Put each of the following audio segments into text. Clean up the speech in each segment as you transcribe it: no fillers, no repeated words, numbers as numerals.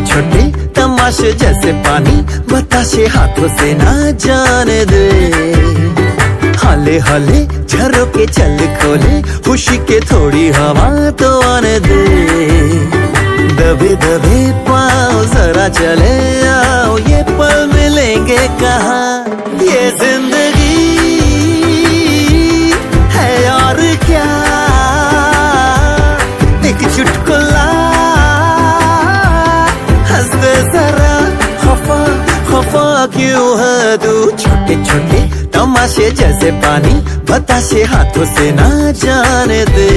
छोटे तमाशे जैसे पानी बताशे हाथों से ना जाने दे। हाले हाले झरोके चल खोले खुशी के थोड़ी हवा तो आने दे। दबे दबे पाँव जरा चले आओ ये पल मिलेंगे कहाँ। ये जिंदगी है और क्या एक चुटकुला हंस दे जरा खफा खफा क्यों है तू। छोटे छोटे तमाशे जैसे पानी बताशे हाथों से ना जाने दे।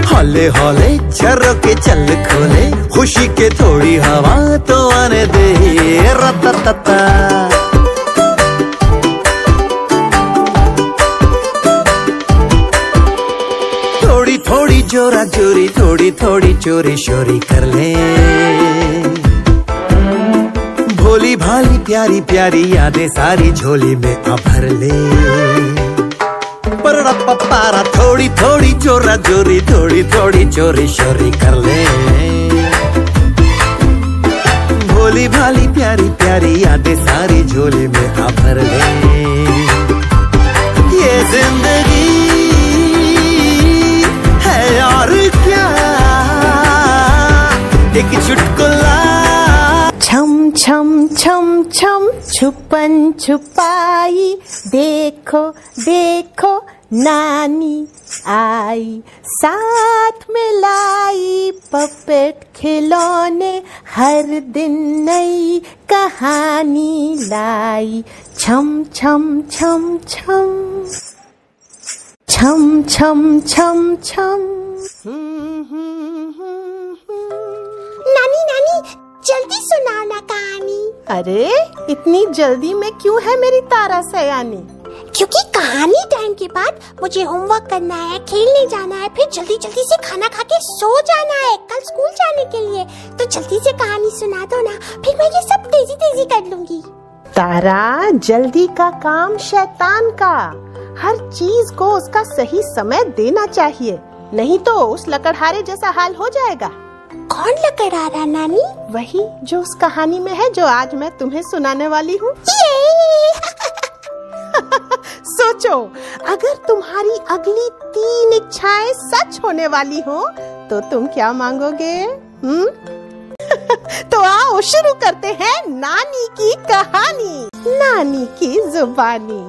हौले हौले झरोके चल खोले खुशी के थोड़ी हवा तो आने दे। रततता थोड़ी थोड़ी जोरा जोरी थोड़ी थोड़ी चोरी शोरी कर ले। भोली भाली प्यारी प्यारी यादें सारी झोली में आ भर ले। पर पारा थोड़ी थोड़ी जोरा जोरी थोड़ी थोड़ी चोरी शोरी कर ले। भोली भाली प्यारी प्यारी यादें सारी झोली में आ भर ले। ये जिंदगी है और क्या एक चुटकुला। छम छम छम छम छुपन छुपाई देखो देखो नानी आई। साथ में लाई पपेट खिलौने हर दिन नई कहानी लाई। छम छम छम छम छम छम छम छम। नानी नानी जल्दी सुनाओ ना कहानी। अरे इतनी जल्दी में क्यों है मेरी तारा सयानी? क्योंकि कहानी टाइम के बाद मुझे होमवर्क करना है, खेलने जाना है, फिर जल्दी जल्दी से खाना खा के सो जाना है कल स्कूल जाने के लिए। तो जल्दी से कहानी सुना दो ना, फिर मैं ये सब तेजी तेजी कर लूंगी। तारा जल्दी का काम शैतान का। हर चीज को उसका सही समय देना चाहिए, नहीं तो उस लकड़हारे जैसा हाल हो जाएगा। कौन लकड़हारा नानी? वही जो उस कहानी में है जो आज मैं तुम्हें सुनाने वाली हूँ। सोचो अगर तुम्हारी अगली 3 इच्छाएं सच होने वाली हो तो तुम क्या मांगोगे? तो आओ शुरू करते हैं नानी की कहानी, नानी की जुबानी।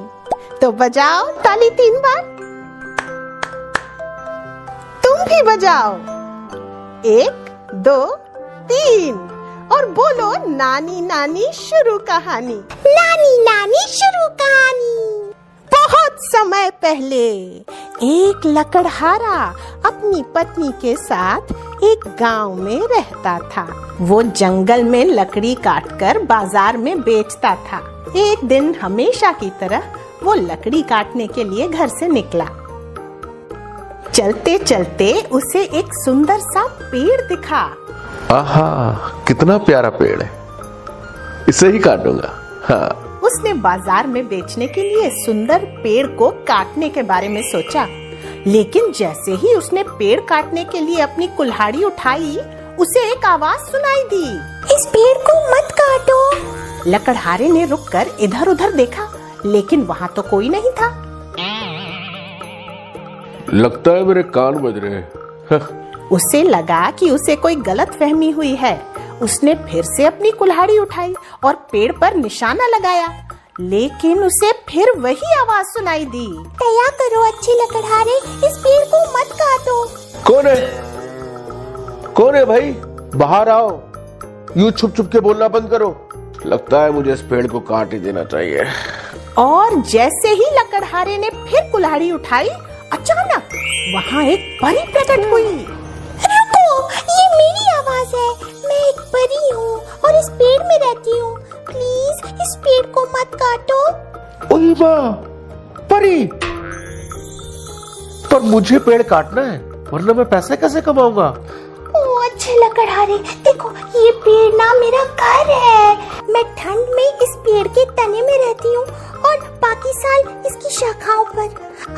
तो बजाओ ताली 3 बार। तुम भी बजाओ 1 2 3 और बोलो नानी नानी शुरू कहानी। नानी नानी शुरू कहानी। बहुत समय पहले एक लकड़हारा अपनी पत्नी के साथ एक गांव में रहता था। वो जंगल में लकड़ी काटकर बाजार में बेचता था। एक दिन हमेशा की तरह वो लकड़ी काटने के लिए घर से निकला। चलते चलते उसे एक सुंदर सा पेड़ दिखा। आहा, कितना प्यारा पेड़ है, इसे ही काटूंगा। हाँ। उसने बाजार में बेचने के लिए सुंदर पेड़ को काटने के बारे में सोचा, लेकिन जैसे ही उसने पेड़ काटने के लिए अपनी कुल्हाड़ी उठाई, उसे एक आवाज सुनाई दी। इस पेड़ को मत काटो। लकड़हारे ने रुककर इधर उधर देखा, लेकिन वहाँ तो कोई नहीं था। लगता है मेरे कान बज रहे हैं। उसे लगा कि उसे कोई गलतफहमी हुई है। उसने फिर से अपनी कुल्हाड़ी उठाई और पेड़ पर निशाना लगाया, लेकिन उसे फिर वही आवाज सुनाई दी। दया करो अच्छे लकड़हारे, इस पेड़ को मत काटो। कौन है? कौन है भाई? बाहर आओ। यूं छुप छुप के बोलना बंद करो। लगता है मुझे इस पेड़ को काट ही देना चाहिए। और जैसे ही लकड़हारे ने फिर कुल्हाड़ी उठाई, अचानक वहाँ एक परी प्रकट हुई। रुको, ये मेरी आवाज है। मैं एक परी हूँ और इस पेड़ में रहती हूँ। प्लीज इस पेड़ को मत काटो। ओए माँ, परी! पर मुझे पेड़ काटना है, वरना मैं पैसे कैसे कमाऊंगा? ओह अच्छा सच लकड़हारे, देखो ये पेड़ ना मेरा घर है। मैं ठंड में इस पेड़ के तने में रहती हूँ और बाकी साल इसकी शाखाओं पर।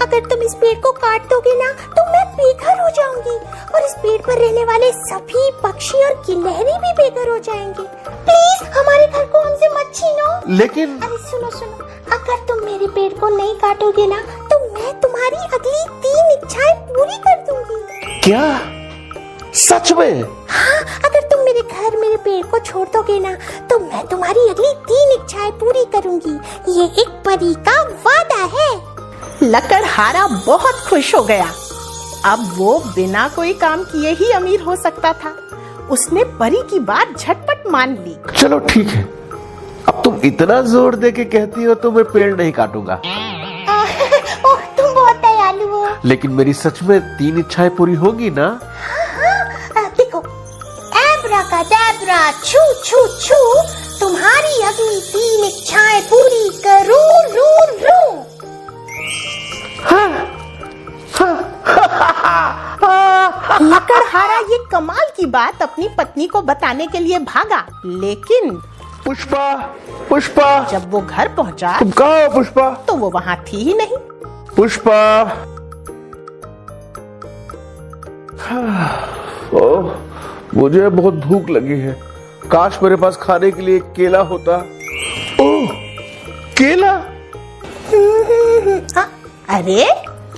अगर तुम इस पेड़ को काट दोगे ना तो मैं बेघर हो जाऊंगी और इस पेड़ पर रहने वाले सभी पक्षी और गिलहरी भी बेघर हो जाएंगे। प्लीज हमारे घर को हमसे मत छीनो। लेकिन अरे सुनो सुनो, अगर तुम मेरे पेड़ को नहीं काटोगे ना तो मैं तुम्हारी अगली 3 इच्छाएं पूरी कर दूंगी। क्या? सच में? हाँ, अगर तुम मेरे घर मेरे पेड़ को छोड़ दोगे ना तो मैं तुम्हारी अगली 3 इच्छाएं पूरी करूंगी। ये एक परी का वादा है। लकड़हारा बहुत खुश हो गया। अब वो बिना कोई काम किए ही अमीर हो सकता था। उसने परी की बात झटपट मान ली। चलो ठीक है, अब तुम इतना जोर दे के कहती हो तो मैं पेड़ नहीं काटूंगा। ओह, तुम बहुत दयालु हो। लेकिन मेरी सच में 3 इच्छाएं पूरी होगी ना? देखो, एब्राकाडाब्रा, छू छू छू, तुम्हारी अगली 3 इच्छाएं पूरी करूं रू रू। लकड़हारा ये कमाल की बात अपनी पत्नी को बताने के लिए भागा, लेकिन पुष्पा, पुष्पा, जब वो घर पहुंचा तुम कहाँ हो पुष्पा? तो वो वहाँ थी ही नहीं। पुष्पा, ओह, मुझे बहुत भूख लगी है। काश मेरे पास खाने के लिए एक केला होता। ओह, केला? अरे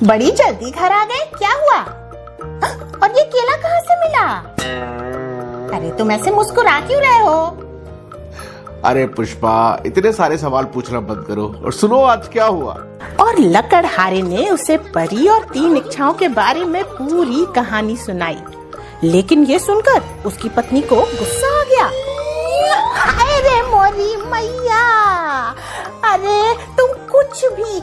बड़ी जल्दी घर आ गए, क्या हुआ? और ये केला कहाँ से मिला? अरे तुम ऐसे मुस्कुरा क्यों रहे हो? अरे पुष्पा, इतने सारे सवाल पूछना बंद करो और सुनो आज क्या हुआ। और लकड़हारे ने उसे परी और 3 इच्छाओं के बारे में पूरी कहानी सुनाई। लेकिन ये सुनकर उसकी पत्नी को गुस्सा आ गया। अरे मोरी मैया, अरे तुम कुछ भी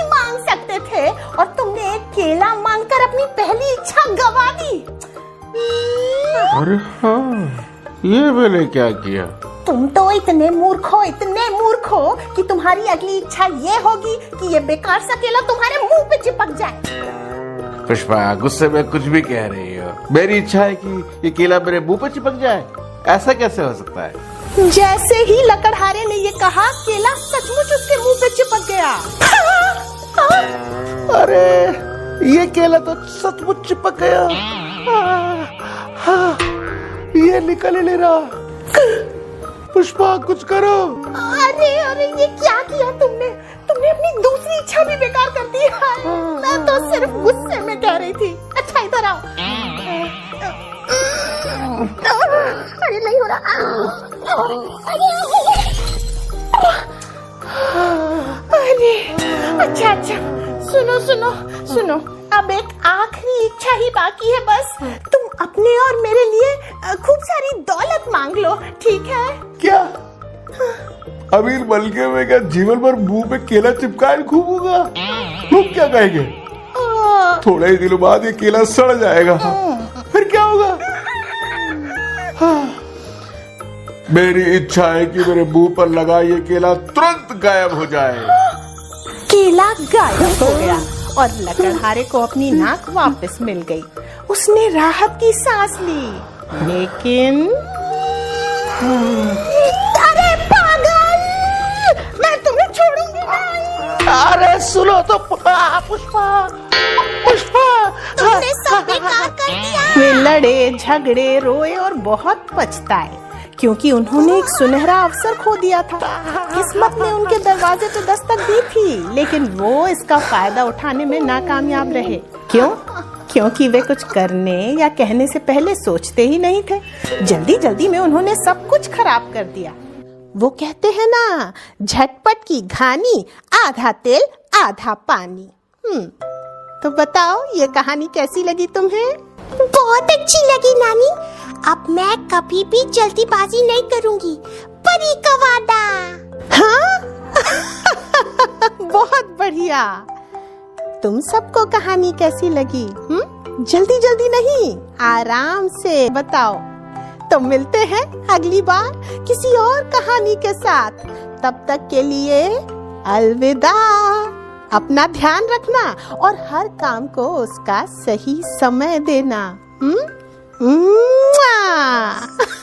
मांग सकते थे और तुमने एक केला मांगकर अपनी पहली इच्छा गवा दी। अरे हाँ, ये मैंने क्या किया? तुम तो इतने मूर्ख हो कि तुम्हारी अगली इच्छा ये होगी कि ये बेकार सा केला तुम्हारे मुंह पे चिपक जाए। पुष्पा, गुस्से में कुछ भी कह रही हो। मेरी इच्छा है कि ये केला मेरे मुंह पे चिपक जाए। ऐसा कैसे हो सकता है? जैसे ही लकड़हारे ने ये कहा, केला सचमुच उसके मुंह पे चिपक गया। अरे ये केला तो सचमुच चिपक गया। ये निकल ही नहीं रहा। पुष्पा, कुछ करो। अरे ये क्या किया तुमने? तुमने अपनी दूसरी इच्छा भी बेकार कर दी है। मैं तो सिर्फ गुस्से में कह रही थी। अच्छा इधर आओ। अरे नहीं हो रहा। अरे अच्छा, सुनो, अब एक आखिरी इच्छा ही बाकी है बस। तुम अपने और मेरे लिए खूब सारी दौलत मांग लो, ठीक है? क्या? अमीर बन के मैं क्या जीवन भर मुंह पे केला चिपकाए घूमूंगा? लोग क्या कहेंगे? थोड़े ही दिनों बाद ये केला सड़ जाएगा, फिर क्या होगा? मेरी इच्छा है कि मेरे मुंह पर लगा ये केला तुरंत गायब हो जाए। केला गायब हो गया और लकड़हारे को अपनी नाक वापस मिल गई। उसने राहत की सांस ली, लेकिन अरे पागल, मैं तुम्हें छोड़ूंगी नहीं। अरे सुनो तो पुष्पा, तुमने सब बेकार कर दिया। वे लड़े, झगड़े, रोए और बहुत पछताए, क्योंकि उन्होंने एक सुनहरा अवसर खो दिया था। किस्मत ने उनके दरवाजे तो दस्तक दी थी, लेकिन वो इसका फायदा उठाने में नाकामयाब रहे। क्यों? क्योंकि वे कुछ करने या कहने से पहले सोचते ही नहीं थे। जल्दी में उन्होंने सब कुछ खराब कर दिया। वो कहते हैं ना, झटपट की घानी, आधा तेल आधा पानी। तो बताओ, ये कहानी कैसी लगी तुम्हें? बहुत अच्छी लगी नानी। अब मैं कभी भी जल्दीबाजी नहीं करूंगी। परी का वादा। हाँ? बहुत बढ़िया। तुम सबको कहानी कैसी लगी? जल्दी नहीं, आराम से बताओ। तो मिलते हैं अगली बार किसी और कहानी के साथ। तब तक के लिए अलविदा। अपना ध्यान रखना और हर काम को उसका सही समय देना। मुआ।